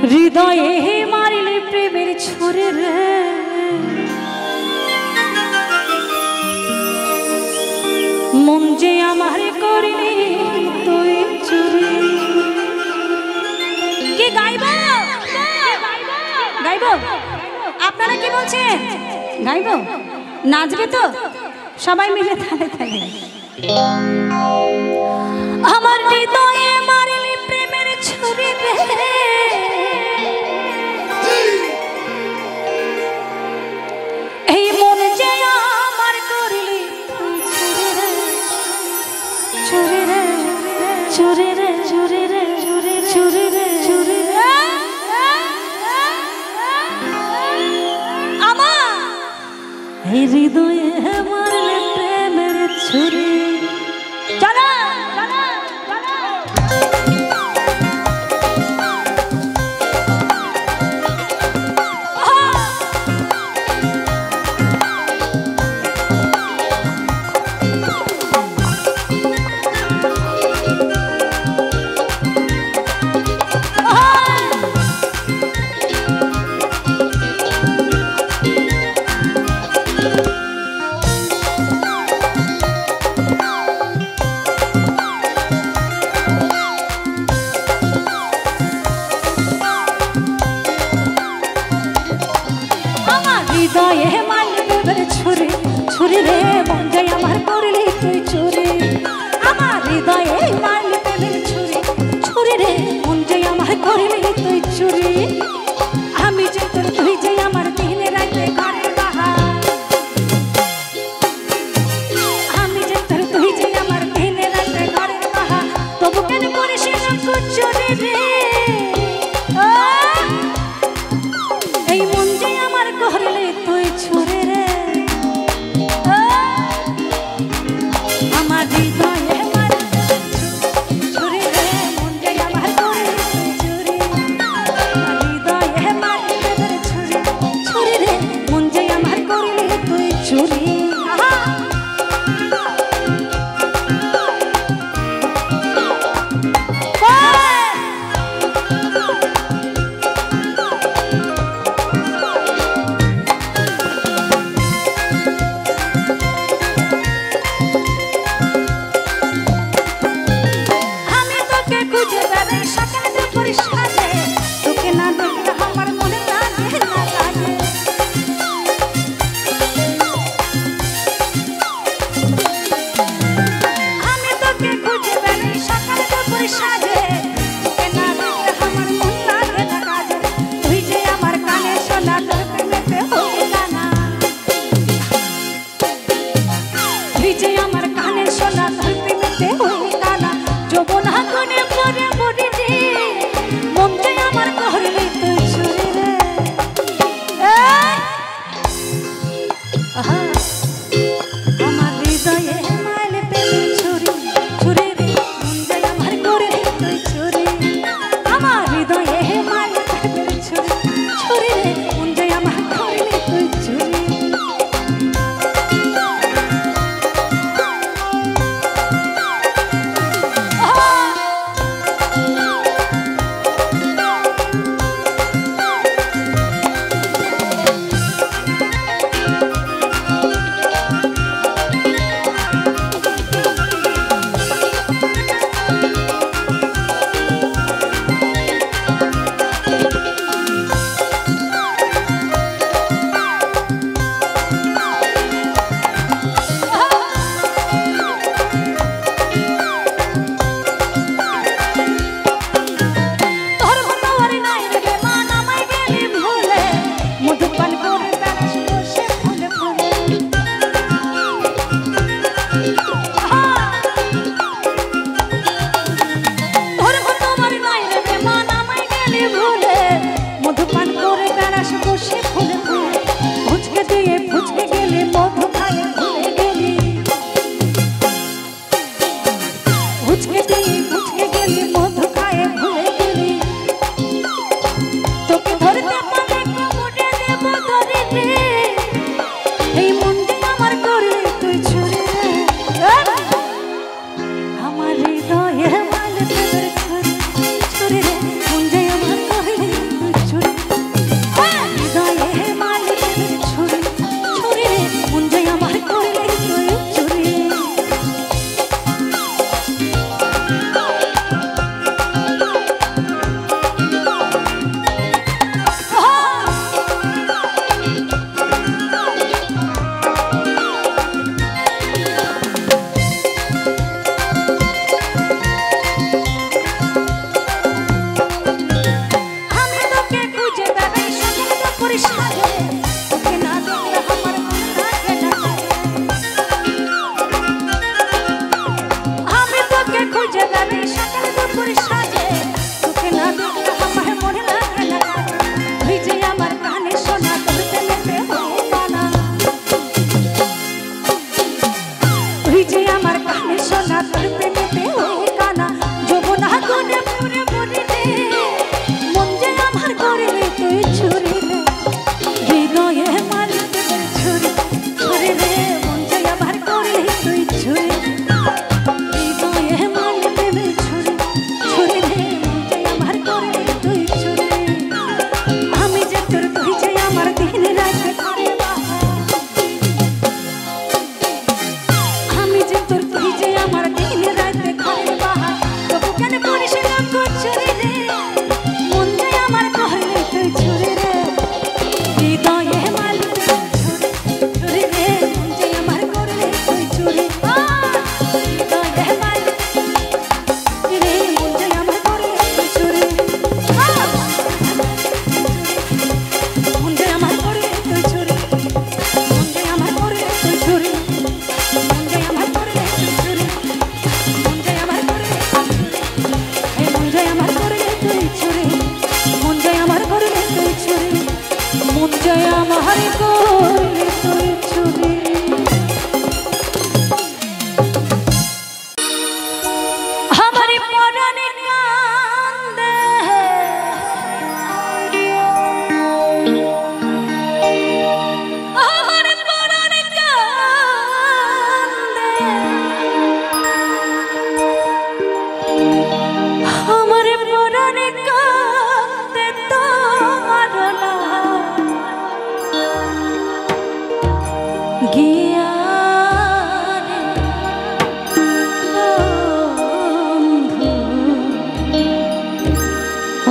হৃদয়ে মারিলে প্রেমের ছুরে রে মন যে আমার করিলে তুই চুরি কি গাইব গাইব আপনারা কি বলছেন গাইব নাচবে তো সবাই মিলে তালে তালে আমার হৃদয়ে মারিলে প্রেমের ছুরি রে এই মন যে আমার করিলি ছুরি রে ছুরি রে ছুরি রে ছুরি রে ছুরি রে আমার এই হৃদয়ে মারলে প্রেমের ছুরি চলো হৃদয়ে মারলে প্রেমের ছুরি ছুরি রে মন যে আমার করলি তুই চুরি আমার হৃদয়ে মারলে প্রেমের ছুরি ছুরি রে মন যে আমার করলি তুই চুরি আমি যে তোর তুই যে আমার দিনে রাতে ঘরের বাহার আমি যে তোর তুই যে আমার দিনে রাতে ঘরের বাহার তবু কেন করিস না চুরি রে এই মন যে আমার করলি তুই ছুরি রে আমার হৃদয়ে মারলে ছুরি রে মন যে আমার করলি তুই চুরি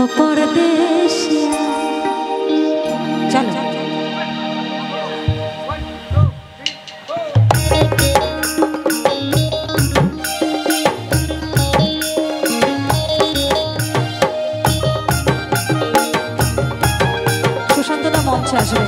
ও পরদেশিয়া। চলো সুশান্তদা মঞ্চে আসবে।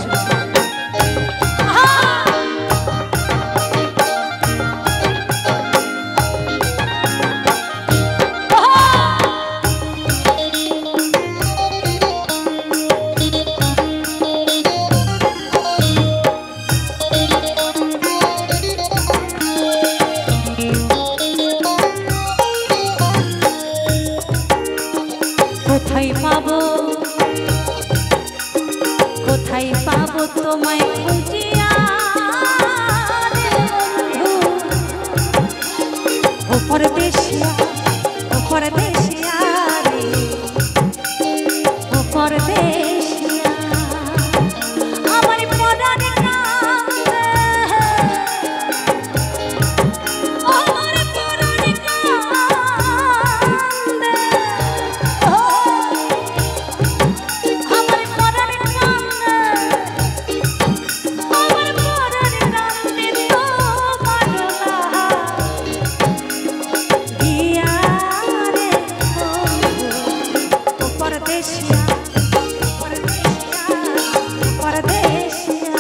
কোথায় পাবো তোমায় খুঁজিয়া ও পরদেশিয়া, ও পরদেশিয়া রে, ও পরদেশিয়া। আমার পরাণে কান্দে, আমার পরাণে কান্দে, ও আমার পরাণে কান্দে, আমার পরাণে কান্দে তোমার না গিয়া রে ও পরদেশিয়া, পরদেশিয়া, পরদেশিয়া।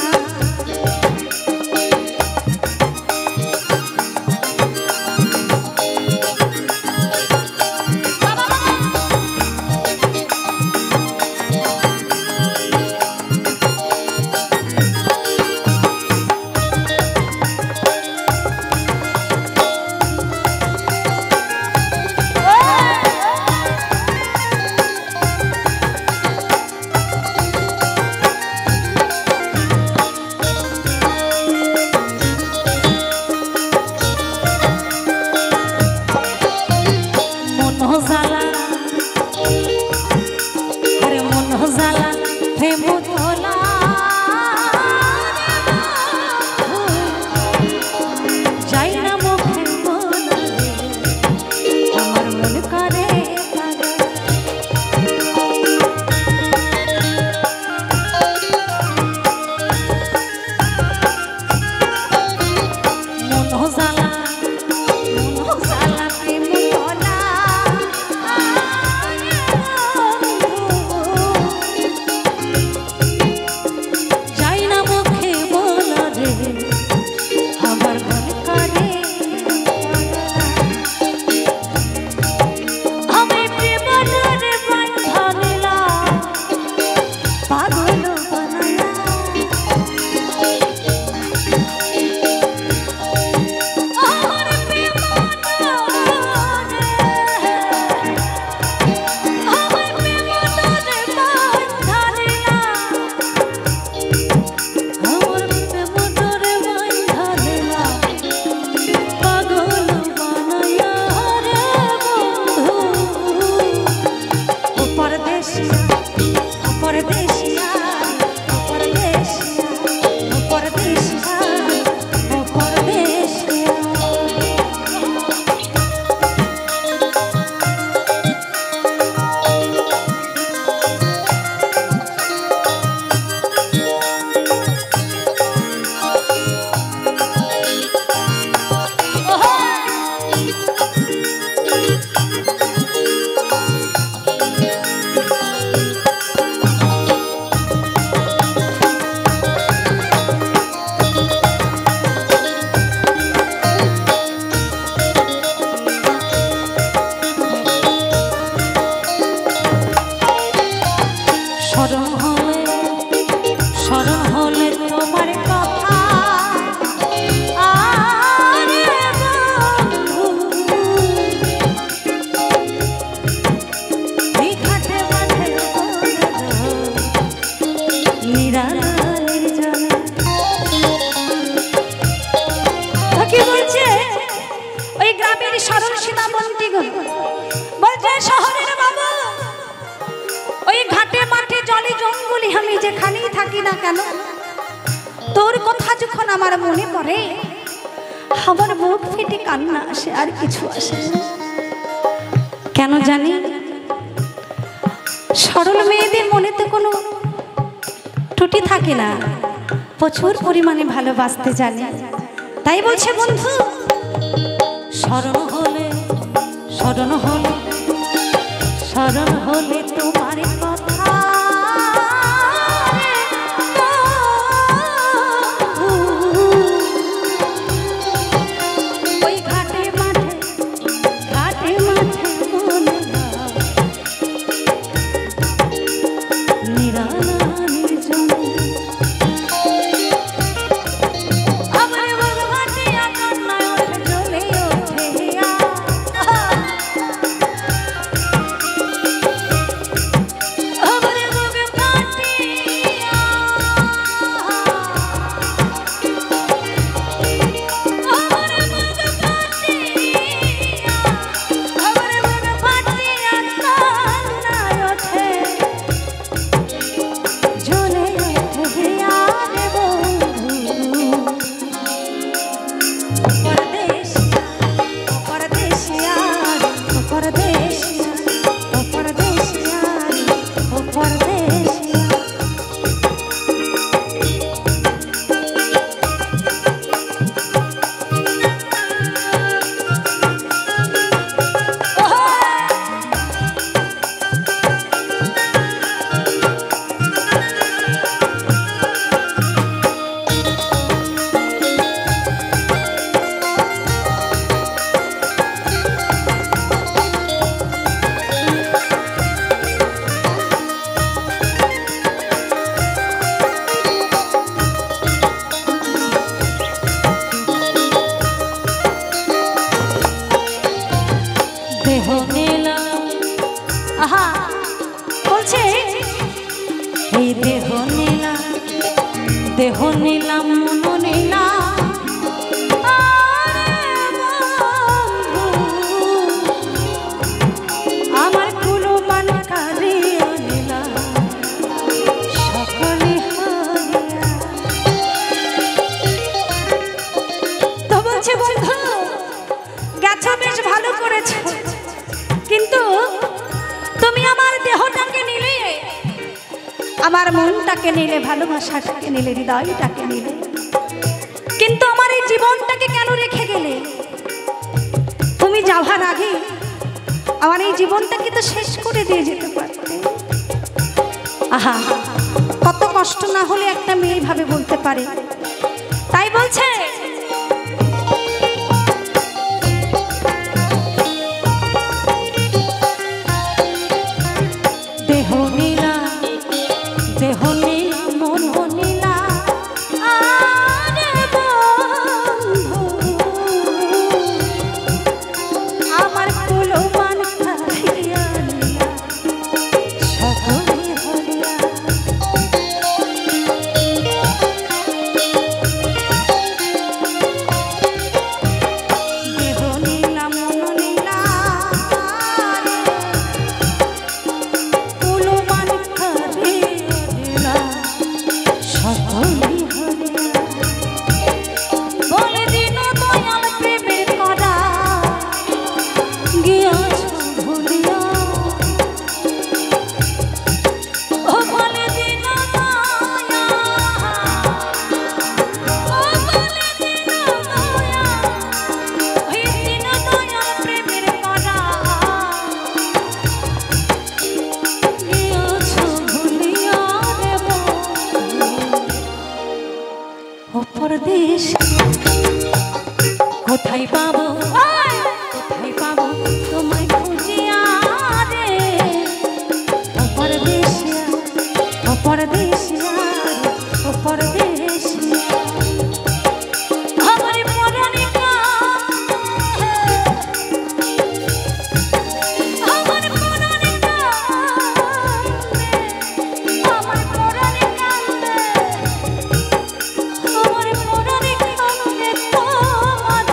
জ্বালা আরে মন জ্বালা প্রেম তোলা যাই না মুখে বলে আমার মন করে মন জ্বালা প্রেম তোলা স্মরণ হলে তোমার কথা আরে বন্ধু এই ঘাটে মাঠে নিরালের জলে কি বলছে ওই গ্রামের সরল সীতাবন্তী বলছে শহরের বাবা ওই ঘাটে মাঠে জলে জঙ্গলে আমি যেখানেই থাকি না কেন তোর কথা যখন আমার মনে পড়ে আমার বুক ফেটে কান্না আসে আর কিছু আসে না কেন জানি সরল মেয়েদের মনে তো কোনো ত্রুটি থাকে না, প্রচুর পরিমাণে ভালোবাসতে জানে। তাই বলছে বন্ধু, স্মরণ হলে স্মরণ হলে স্মরণ হলে তোমার কথা, ওই ঘাটে মাঠে ঘাটে মাঠে মনে নিরালা নির্জনে দেহ নিলাম মন নিলাম, আমার কুলো মান কারিয়া নিলাম সকলে হারিয়া। তো বলছে বন্ধু, গেছো বেশ ভালো করেছো, কিন্তু তুমি আমার দেহটাকে নিলে, আমার মনটাকে নিলে, ভালোবাসাটাকে নিলে, হৃদয়টাকে নিলে, কিন্তু আমার এই জীবনটাকে কেন রেখে গেলে? তুমি যাওয়ার আগে আমার এই জীবনটাকে তো শেষ করে দিয়ে যেতে পারতে। আহা, কত কষ্ট না হলে একটা মেয়ে ভাবে বলতে পারে। তাই বলছে, দেহ নীলা দেহ নীলা মন নীলা, আমার কুলো মান কারিয়া নিলা সকলে হারিয়া। দেহ নীলা মন নীলা, কুলো মান কারিয়া সকলে হারিয়া। বলে দিন দয়াল প্রেমের করা গিয়াছ ভুলিয়া, ও বলে দিন দয়া, ও বলে দিন দয়া, ওই দিন দয়াল প্রেমের করা গিয়াছ ভুলিয়া রে বন্ধু। ও পরদেশ কোথায় পাবো, কোথায় পাবো তোমায় খুঁজিয়া রে? ও পরদেশিয়া, ও পরদেশিয়া, ও পরদেশিয়া, আমার পরাণে কান্দে, আমার পরাণে কান্দে, আমার পরাণে কান্দে, আমার পরাণে কান্দে তোমার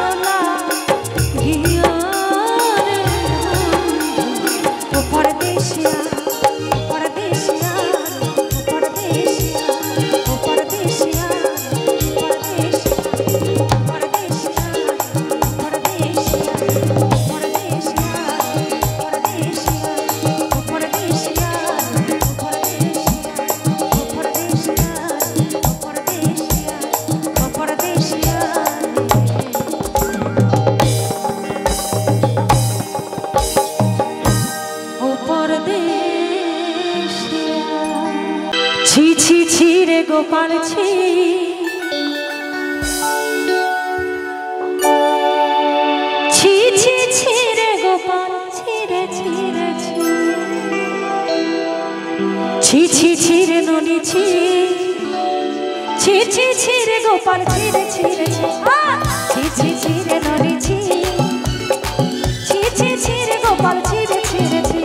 ছি ছি ছি রে গোপাল ছি, ছি ছি ছি রে গোপাল ছি রে ছি রে ছি, ছি ছি ছি রে ননি ছি, ছি ছি ছি রে গোপাল ছি রে ছি রে ছি, ছি ছি ছি রে ননি ছি, ছি ছি ছি রে গোপাল ছি রে ছি রে ছি।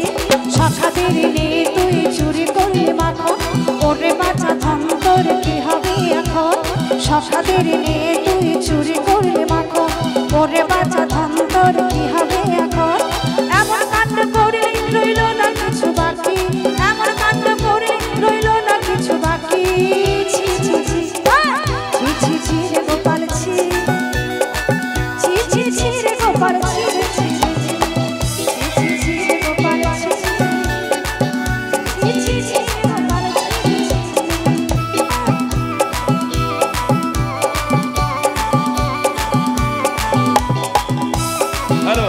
সখাদের নিয়ে তুই চুরি করলি মাখন, ওরে বাঁচা ধন তোর কি হবে এখন। সখাদের নিয়ে তুই চুরি করলি মাখন, ওরে বাঁচা ধন তোর কি হবে এখন। এমন কাণ্ড করলি রইল না কিছু বাকি, এমন কাণ্ড করলি রইল না কিছু বাকি। ছি ছি ছি ছি ছি ছি রে গোপাল ছি, ছি ছি ছি রে গোপাল ছি রে ছি রে ছি, ছি ছি রে গোপাল ছি, ছি ছি ছি রে গোপাল ছি রে ছি। হ্যালো,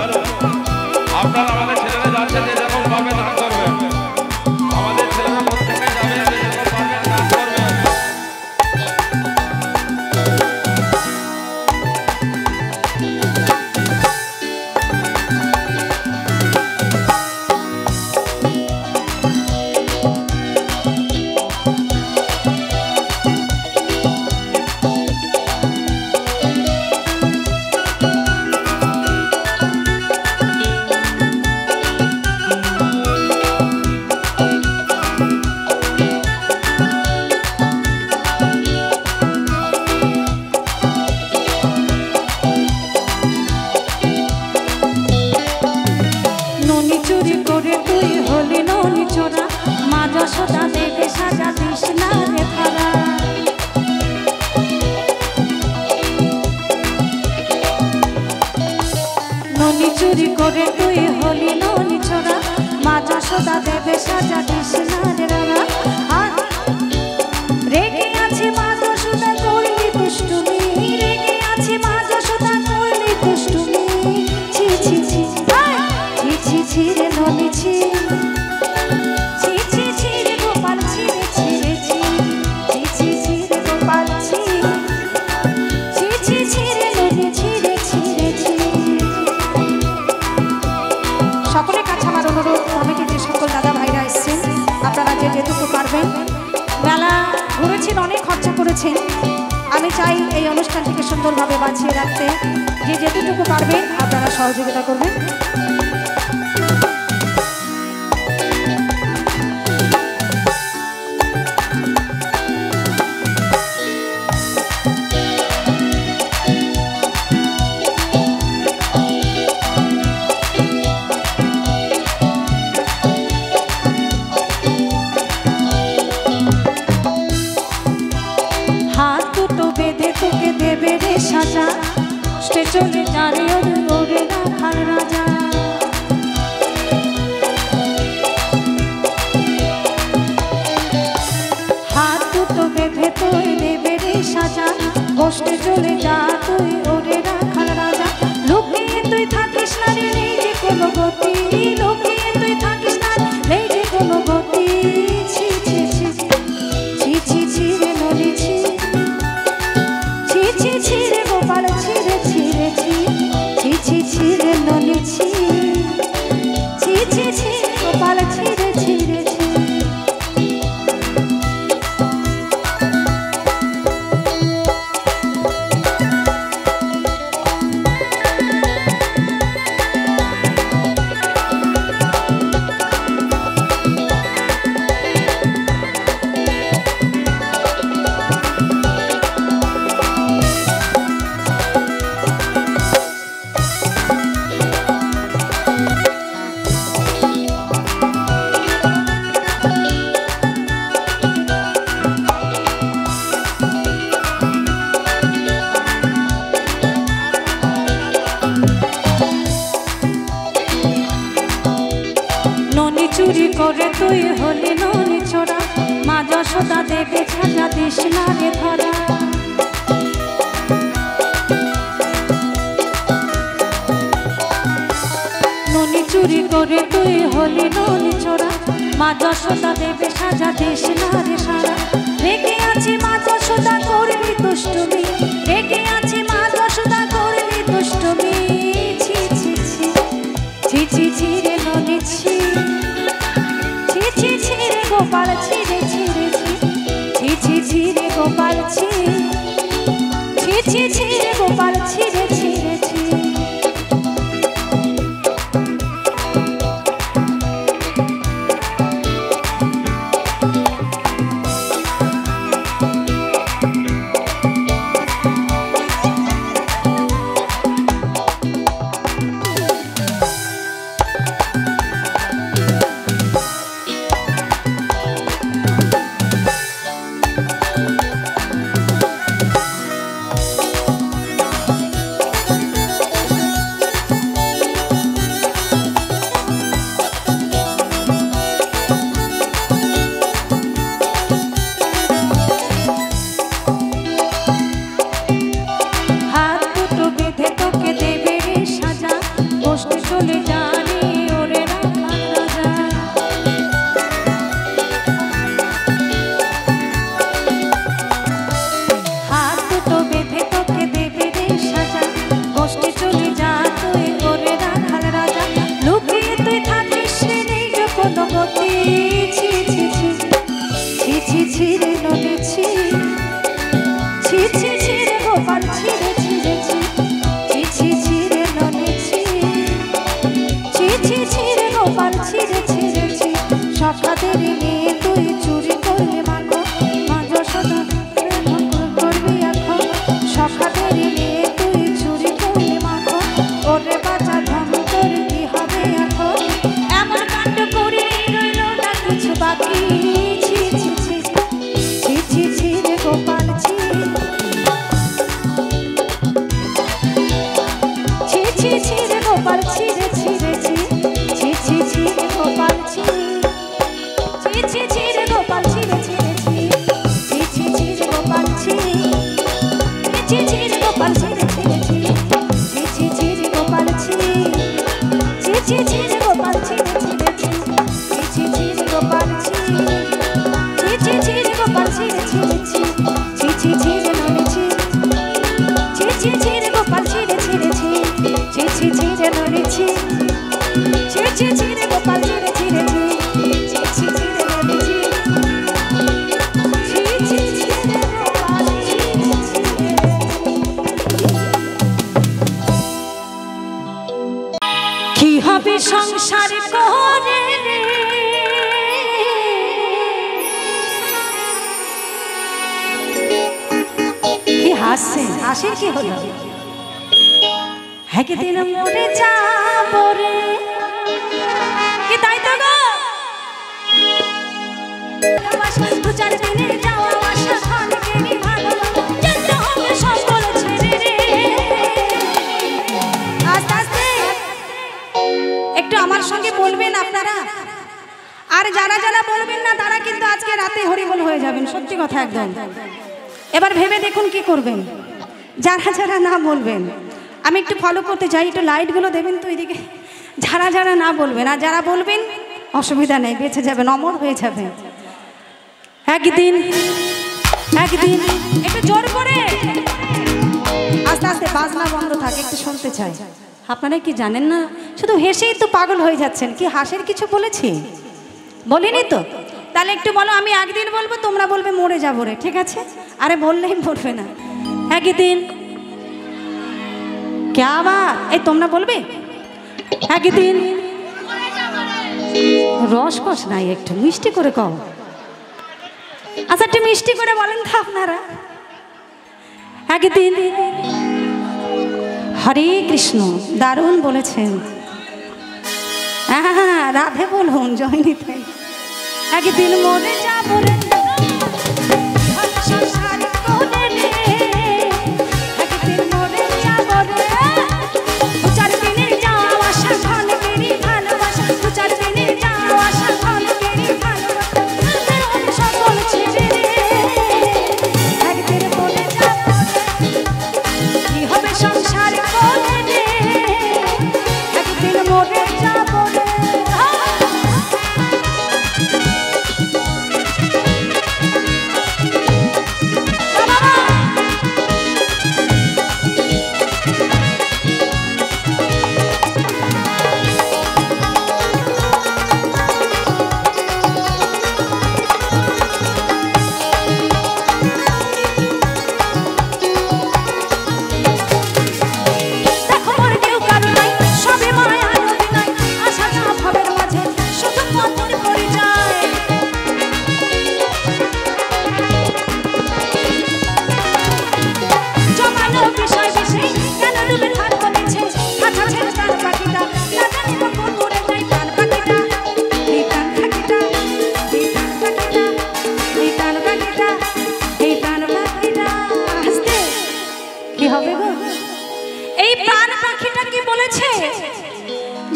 আপনারা আমাদের ছেলেরা যাচ্ছে যে যেরকম পাবে দান করবেন, আমাদের ছেলেরা প্রত্যেকে যাবে যে যেরকম পাবে দান করবেন। ননি চুরি করে তুই হলি ননি চোরা, মা যশোদা দেবে সাজা দিস না রে ধারা। ননি চুরি করে তুই হলি ননি চোরা, মা যশোদা দেবে সাজা দিস না রে ধারা। রেগে আছে মা যশোদা করলি দুষ্টুমি, রেগে আছে মা যশোদা করলি দুষ্টুমি। ছি ছি ছি ছি ছি ছি রে ননি ছি, ছি ছি ছি রে গোপাল ছি রে ছি রে ছি, ছি ছি ছি রে গোপাল ছি, ছি ছি ছি রে ননি ছি রে ছি রে ছি। সকলের কাছে আমার অনুরোধ, কমিটির যে সকল দাদা ভাইরা এসছেন আপনারা যে যেটুকু পারবেন, মেলা ঘুরেছেন অনেক খরচা করেছেন, আমি চাই এই অনুষ্ঠানটিকে সুন্দরভাবে বাঁচিয়ে রাখতে যে যেটুকু পারবেন আপনারা সহযোগিতা করবেন। হাত দুটো বেঁধে তোকে দেবে রে সাজা, স্টেশনে দাঁড়িয়ে ওরে রাখার রাজা। হাত দুটো বেঁধে তুই দেবে রে সাজা, গোষ্ঠে চলে যা তুই ওরে রাখার রাজা। লুকিয়ে তুই থাকিস না রে নেই যে কোনো গতি, লুকিয়ে তুই থাকিস না নেই যে কোনো গতি। ছি ছি ছি ছি ছি ছি রে ননি ছি, ছি ছি ছি রে গোপাল ছি রে ছি রে ছি, ছি ছি ছি রে ননি ছি, ছি ছি ছি গোপাল ছি রে ছি রে ছি। চুরি করে তুই হলি ননি ছোড়া, মা যশোদা দেবে সাজা দিস না রে ধরা। ননি চুরি করে তুই হলি ননি ছোড়া, মা যশোদা দেবে সাজা দেশ না রে সারা রেখে আছে মা যশোদা করবি দুষ্টুমি রেখে আছে মা যশোদা করবি দুষ্টুমি ছি ছি ছি ছি ছি ছি রে ননি ছি ছি ছি ছি রে গোপাল ছি রে ছি রে ছি ছি ছি রে গোপাল ছি ছি ছি ছি রে গোপাল ছি রে ছি রে ছি সংসার করে কি হাসে হাসির কি হলো একদিন মরে যাব রে কি তাই তো গো দু চার দিনে যাওয়া আশা খানকে নি ভালো যেতে হবে সকল ছেড়ে রে আস্তে আস্তে একটু আমার সঙ্গে বলবেন আপনারা আর যারা যারা বলবেন না তারা কিন্তু আজকে রাতে হরিবোল হয়ে যাবেন সত্যি কথা একদম এবার ভেবে দেখুন কি করবেন যারা যারা না বলবেন আমি একটু ফলো করতে চাই একটু লাইটগুলো দেবেন তো এইদিকে যারা যারা না বলবেন আর যারা বলবেন অসুবিধা নেই বেঁচে যাবেন অমর হয়ে যাবেন একদিন একদিন একটু জোর করে আস্তে আস্তে বাজনা বন্ধ থাকে একটু শুনতে চাই আপনারা কি জানেন না শুধু হেসেই তো পাগল হয়ে যাচ্ছেন কি হাসির কিছু বলেছি বলিনি তো তাহলে একটু বলো আমি একদিন বলবো তোমরা বলবে মরে যাবো রে ঠিক আছে আরে বললেই মরবে না একদিন क्या बात এই তোমরা বলবে একদিন রস কস নাই একটু মিষ্টি করে কও আচ্ছা একটু মিষ্টি করে বলেন তো আপনারা একদিন হরে কৃষ্ণ দারুণ বলেছেন হ্যাঁ রাধে বলুন জয়নিতে একদিন মরে যাবো রে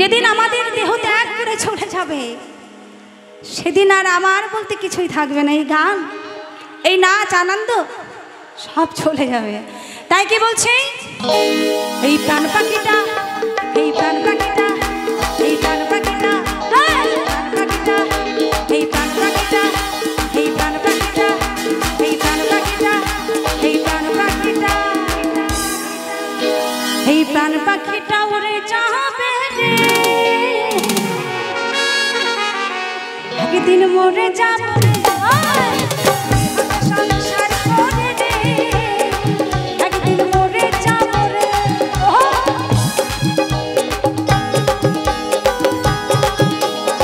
যেদিন আমাদের দেহ ত্যাগ করে চলে যাবে সেদিন আর আমার বলতে কিছুই থাকবে না। এই গান, এই নাচ, আনন্দ সব চলে যাবে। তাই কি বলছি, এই প্রাণ পাখিটা, এই প্রাণ পাখিটা, এই প্রাণ পাখিটা, এই প্রাণ পাখিটা, এই প্রাণ পাখিটা, এই প্রাণ পাখিটা, এই প্রাণ পাখিটা, এই প্রাণ পাখিটা উড়ে যাবে রে, একদিন মরে যাব সংসার করে রে, একদিন মরে যাব রে।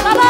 বাবা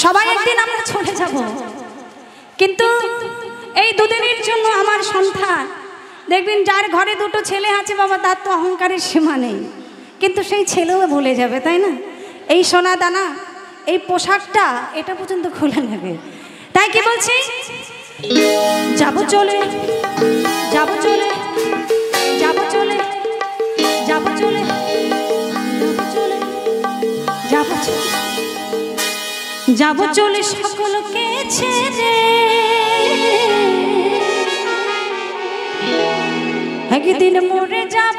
সবাই একদিন আমরা চলে যাব, কিন্তু এই দুদিনের জন্য আমার সন্তান দেখবেন, যার ঘরে দুটো ছেলে আছে বাবা, তার তো অহংকারের সীমা নেই, কিন্তু সেই ছেলেও ভুলে যাবে, তাই না? এই সোনা দানা, এই পোশাকটা, এটা পর্যন্ত খুলে নেবে। তাই কি বলছি, যাব চলে, যাব চলে, যাব চলে, যাব চলে, যাব চলে, যাব চলে, যাব চলে সকলকে ছেড়ে, একদিন মরে যাব